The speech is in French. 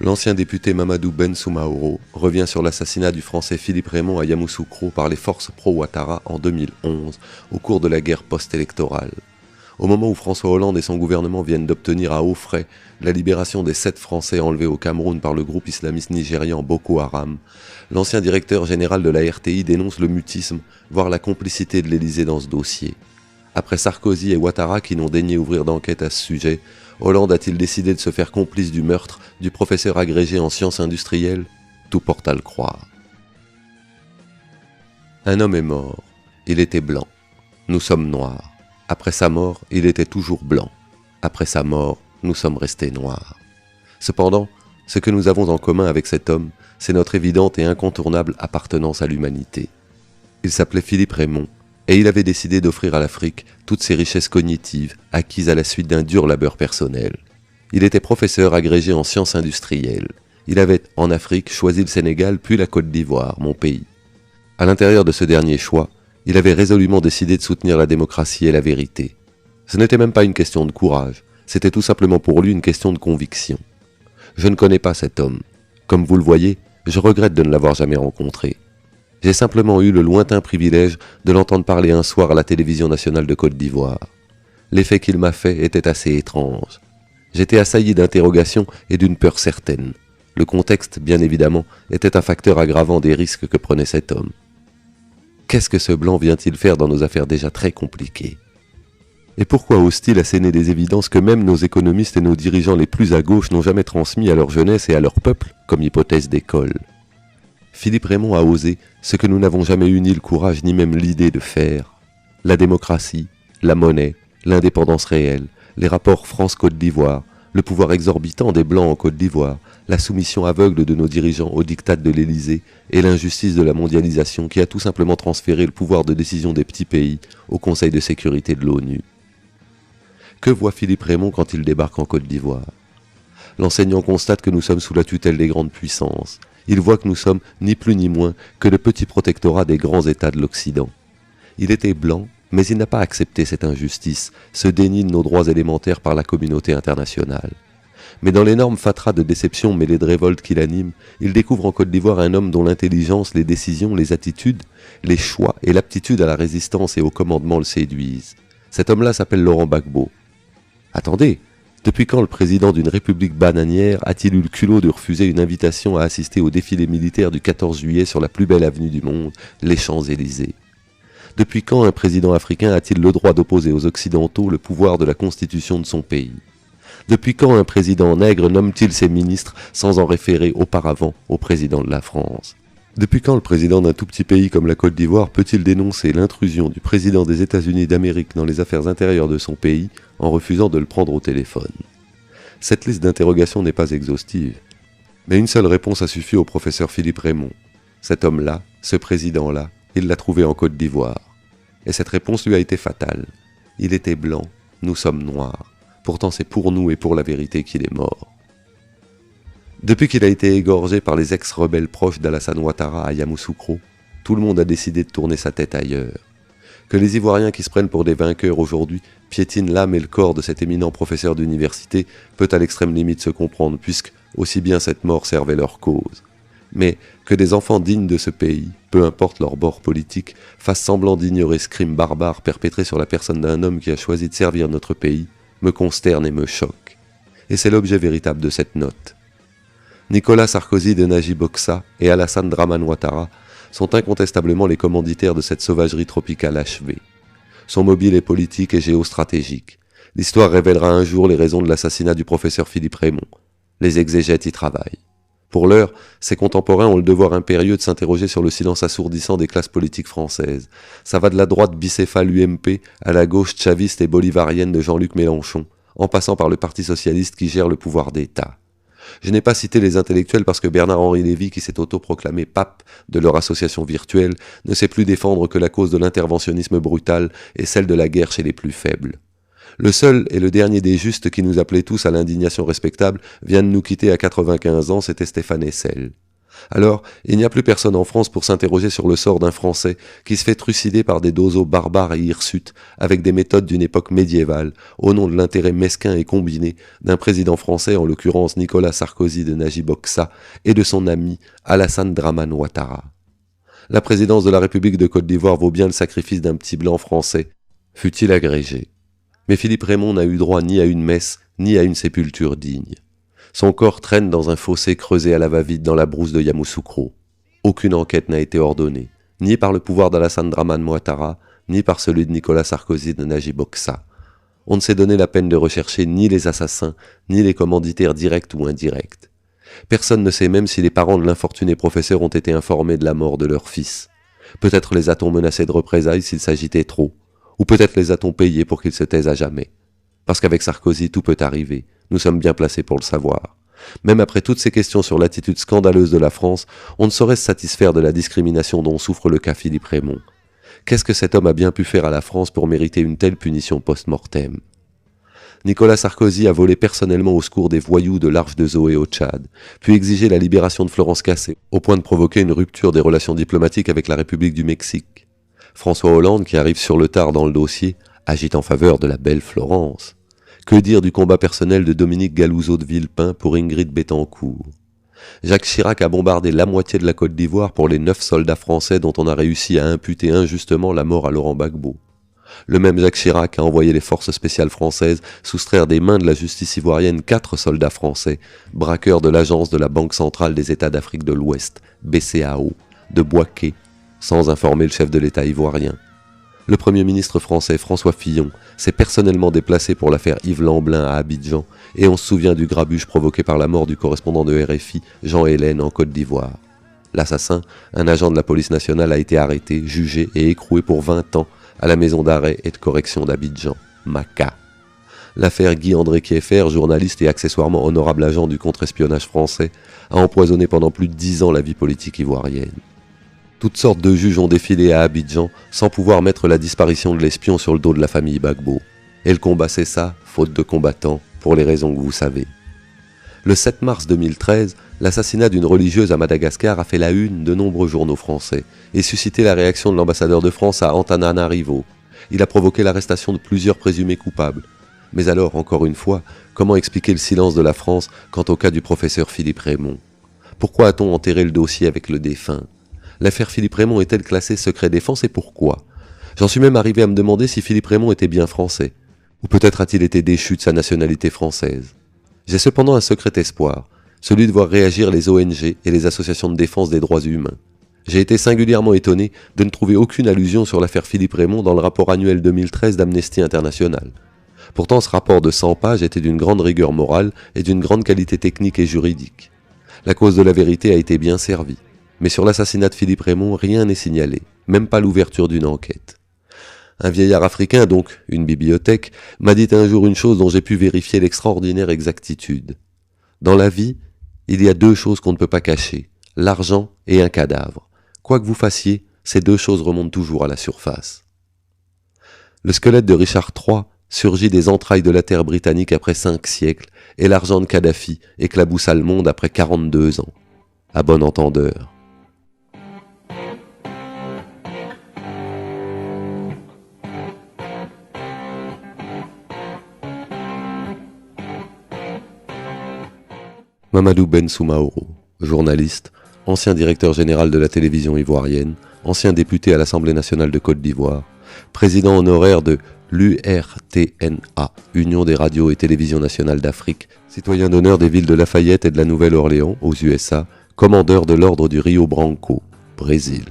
L'ancien député Mamadou Bensoumaoro revient sur l'assassinat du Français Philippe Raymond à Yamoussoukro par les forces pro-Ouattara en 2011, au cours de la guerre post-électorale. Au moment où François Hollande et son gouvernement viennent d'obtenir à hauts frais la libération des 7 Français enlevés au Cameroun par le groupe islamiste nigérian Boko Haram, l'ancien directeur général de la RTI dénonce le mutisme, voire la complicité de l'Élysée dans ce dossier. Après Sarkozy et Ouattara qui n'ont daigné ouvrir d'enquête à ce sujet, Hollande a-t-il décidé de se faire complice du meurtre du professeur agrégé en sciences industrielles? Tout porte à le croire. Un homme est mort. Il était blanc. Nous sommes noirs. Après sa mort, il était toujours blanc. Après sa mort, nous sommes restés noirs. Cependant, ce que nous avons en commun avec cet homme, c'est notre évidente et incontournable appartenance à l'humanité. Il s'appelait Philippe Raymond, et il avait décidé d'offrir à l'Afrique toutes ses richesses cognitives acquises à la suite d'un dur labeur personnel. Il était professeur agrégé en sciences industrielles. Il avait, en Afrique, choisi le Sénégal puis la Côte d'Ivoire, mon pays. À l'intérieur de ce dernier choix, il avait résolument décidé de soutenir la démocratie et la vérité. Ce n'était même pas une question de courage, c'était tout simplement pour lui une question de conviction. Je ne connais pas cet homme. Comme vous le voyez, je regrette de ne l'avoir jamais rencontré. J'ai simplement eu le lointain privilège de l'entendre parler un soir à la télévision nationale de Côte d'Ivoire. L'effet qu'il m'a fait était assez étrange. J'étais assailli d'interrogations et d'une peur certaine. Le contexte, bien évidemment, était un facteur aggravant des risques que prenait cet homme. Qu'est-ce que ce blanc vient-il faire dans nos affaires déjà très compliquées? Et pourquoi ose-t-il asséner des évidences que même nos économistes et nos dirigeants les plus à gauche n'ont jamais transmis à leur jeunesse et à leur peuple comme hypothèse d'école? Philippe Raymond a osé ce que nous n'avons jamais eu ni le courage ni même l'idée de faire. La démocratie, la monnaie, l'indépendance réelle, les rapports France-Côte d'Ivoire, le pouvoir exorbitant des Blancs en Côte d'Ivoire, la soumission aveugle de nos dirigeants au diktat de l'Élysée et l'injustice de la mondialisation qui a tout simplement transféré le pouvoir de décision des petits pays au Conseil de sécurité de l'ONU. Que voit Philippe Raymond quand il débarque en Côte d'Ivoire? L'enseignant constate que nous sommes sous la tutelle des grandes puissances. Il voit que nous sommes ni plus ni moins que le petit protectorat des grands États de l'Occident. Il était blanc, mais il n'a pas accepté cette injustice, ce déni de nos droits élémentaires par la communauté internationale. Mais dans l'énorme fatras de déception mêlée de révolte qui l'anime, il découvre en Côte d'Ivoire un homme dont l'intelligence, les décisions, les attitudes, les choix et l'aptitude à la résistance et au commandement le séduisent. Cet homme-là s'appelle Laurent Gbagbo. Attendez, depuis quand le président d'une république bananière a-t-il eu le culot de refuser une invitation à assister au défilé militaire du 14 juillet sur la plus belle avenue du monde, les Champs-Élysées? Depuis quand un président africain a-t-il le droit d'opposer aux Occidentaux le pouvoir de la constitution de son pays? Depuis quand un président nègre nomme-t-il ses ministres sans en référer auparavant au président de la France? Depuis quand le président d'un tout petit pays comme la Côte d'Ivoire peut-il dénoncer l'intrusion du président des États-Unis d'Amérique dans les affaires intérieures de son pays en refusant de le prendre au téléphone? Cette liste d'interrogations n'est pas exhaustive, mais une seule réponse a suffi au professeur Philippe Raymond. Cet homme-là, ce président-là, il l'a trouvé en Côte d'Ivoire. Et cette réponse lui a été fatale. Il était blanc, nous sommes noirs. Pourtant c'est pour nous et pour la vérité qu'il est mort. Depuis qu'il a été égorgé par les ex-rebelles proches d'Alassane Ouattara à Yamoussoukro, tout le monde a décidé de tourner sa tête ailleurs. Que les Ivoiriens qui se prennent pour des vainqueurs aujourd'hui piétinent l'âme et le corps de cet éminent professeur d'université peut à l'extrême limite se comprendre, puisque aussi bien cette mort servait leur cause. Mais que des enfants dignes de ce pays, peu importe leur bord politique, fassent semblant d'ignorer ce crime barbare perpétré sur la personne d'un homme qui a choisi de servir notre pays, me consterne et me choque. Et c'est l'objet véritable de cette note. Nicolas Sarkozy de Najib Bokssa et Alassane Dramane Ouattara sont incontestablement les commanditaires de cette sauvagerie tropicale achevée. Son mobile est politique et géostratégique. L'histoire révélera un jour les raisons de l'assassinat du professeur Philippe Raymond. Les exégètes y travaillent. Pour l'heure, ses contemporains ont le devoir impérieux de s'interroger sur le silence assourdissant des classes politiques françaises. Ça va de la droite bicéphale UMP à la gauche chaviste et bolivarienne de Jean-Luc Mélenchon, en passant par le Parti socialiste qui gère le pouvoir d'État. Je n'ai pas cité les intellectuels parce que Bernard-Henri Lévy, qui s'est autoproclamé pape de leur association virtuelle, ne sait plus défendre que la cause de l'interventionnisme brutal et celle de la guerre chez les plus faibles. Le seul et le dernier des justes qui nous appelait tous à l'indignation respectable vient de nous quitter à 95 ans, c'était Stéphane Hessel. Alors, il n'y a plus personne en France pour s'interroger sur le sort d'un Français qui se fait trucider par des dozos barbares et hirsutes avec des méthodes d'une époque médiévale, au nom de l'intérêt mesquin et combiné d'un président français, en l'occurrence Nicolas Sarkozy de Najib Oksa, et de son ami Alassane Dramane Ouattara. La présidence de la République de Côte d'Ivoire vaut bien le sacrifice d'un petit blanc français, fût-il agrégé. Mais Philippe Raymond n'a eu droit ni à une messe, ni à une sépulture digne. Son corps traîne dans un fossé creusé à la va-vite dans la brousse de Yamoussoukro. Aucune enquête n'a été ordonnée, ni par le pouvoir d'Alassane Dramane Ouattara, ni par celui de Nicolas Sarkozy de Najib Oksa. On ne s'est donné la peine de rechercher ni les assassins, ni les commanditaires directs ou indirects. Personne ne sait même si les parents de l'infortuné professeur ont été informés de la mort de leur fils. Peut-être les a-t-on menacés de représailles s'il s'agitait trop, ou peut-être les a-t-on payés pour qu'ils se taisent à jamais. Parce qu'avec Sarkozy, tout peut arriver. Nous sommes bien placés pour le savoir. Même après toutes ces questions sur l'attitude scandaleuse de la France, on ne saurait se satisfaire de la discrimination dont souffre le cas Philippe Raymond. Qu'est-ce que cet homme a bien pu faire à la France pour mériter une telle punition post-mortem ? Nicolas Sarkozy a volé personnellement au secours des voyous de l'Arche de Zoé au Tchad, puis exigé la libération de Florence Cassé, au point de provoquer une rupture des relations diplomatiques avec la République du Mexique. François Hollande, qui arrive sur le tard dans le dossier, agite en faveur de la belle Florence. Que dire du combat personnel de Dominique Galouzeau de Villepin pour Ingrid Betancourt ? Jacques Chirac a bombardé la moitié de la Côte d'Ivoire pour les 9 soldats français dont on a réussi à imputer injustement la mort à Laurent Gbagbo. Le même Jacques Chirac a envoyé les forces spéciales françaises soustraire des mains de la justice ivoirienne 4 soldats français, braqueurs de l'agence de la Banque centrale des États d'Afrique de l'Ouest, BCAO, de Bouaké, sans informer le chef de l'État ivoirien. Le Premier ministre français François Fillon s'est personnellement déplacé pour l'affaire Yves Lamblin à Abidjan, et on se souvient du grabuge provoqué par la mort du correspondant de RFI, Jean Hélène, en Côte d'Ivoire. L'assassin, un agent de la police nationale, a été arrêté, jugé et écroué pour 20 ans à la maison d'arrêt et de correction d'Abidjan, MACA. L'affaire Guy-André Kieffer, journaliste et accessoirement honorable agent du contre-espionnage français, a empoisonné pendant plus de 10 ans la vie politique ivoirienne. Toutes sortes de juges ont défilé à Abidjan sans pouvoir mettre la disparition de l'espion sur le dos de la famille Gbagbo. Et le combat cessa, faute de combattants, pour les raisons que vous savez. Le 7 mars 2013, l'assassinat d'une religieuse à Madagascar a fait la une de nombreux journaux français et suscité la réaction de l'ambassadeur de France à Antananarivo. Il a provoqué l'arrestation de plusieurs présumés coupables. Mais alors, encore une fois, comment expliquer le silence de la France quant au cas du professeur Philippe Raymond ? Pourquoi a-t-on enterré le dossier avec le défunt ? L'affaire Philippe Raymond est-elle classée secret défense et pourquoi ? J'en suis même arrivé à me demander si Philippe Raymond était bien français. Ou peut-être a-t-il été déchu de sa nationalité française. J'ai cependant un secret espoir, celui de voir réagir les ONG et les associations de défense des droits humains. J'ai été singulièrement étonné de ne trouver aucune allusion sur l'affaire Philippe Raymond dans le rapport annuel 2013 d'Amnesty International. Pourtant, ce rapport de 100 pages était d'une grande rigueur morale et d'une grande qualité technique et juridique. La cause de la vérité a été bien servie. Mais sur l'assassinat de Philippe Raymond, rien n'est signalé, même pas l'ouverture d'une enquête. Un vieillard africain, donc une bibliothèque, m'a dit un jour une chose dont j'ai pu vérifier l'extraordinaire exactitude. Dans la vie, il y a 2 choses qu'on ne peut pas cacher, l'argent et un cadavre. Quoi que vous fassiez, ces 2 choses remontent toujours à la surface. Le squelette de Richard III surgit des entrailles de la terre britannique après 5 siècles, et l'argent de Kadhafi éclaboussa le monde après 42 ans. À bon entendeur. Mamadou Ben Soumaoro, journaliste, ancien directeur général de la télévision ivoirienne, ancien député à l'Assemblée nationale de Côte d'Ivoire, président honoraire de l'URTNA, Union des radios et télévisions nationales d'Afrique, citoyen d'honneur des villes de Lafayette et de la Nouvelle-Orléans, aux USA, commandeur de l'ordre du Rio Branco, Brésil.